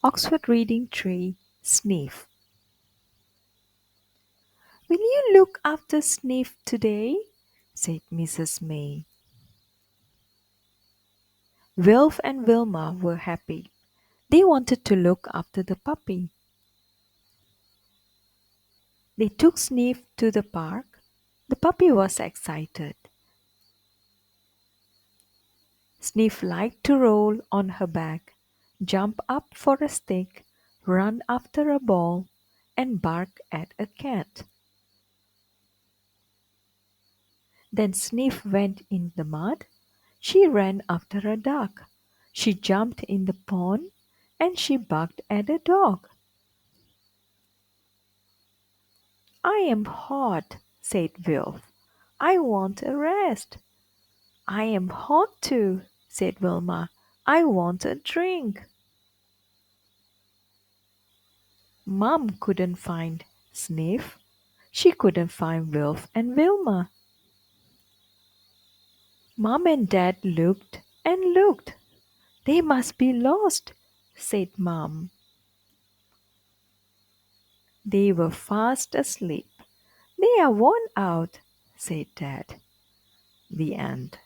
Oxford Reading Tree, Sniff. "Will you look after Sniff today?" said Mrs. May. Wilf and Wilma were happy. They wanted to look after the puppy. They took Sniff to the park. The puppy was excited. Sniff liked to roll on her back, jump up for a stick, run after a ball, and bark at a cat. Then Sniff went in the mud. She ran after a duck. She jumped in the pond, and she barked at a dog. "I am hot," said Wilf. "I want a rest." "I am hot too," said Wilma. "I want a drink." Mum couldn't find Sniff. She couldn't find Wilf and Wilma. Mum and Dad looked and looked. "They must be lost," said Mum. They were fast asleep. "They are worn out," said Dad. The end.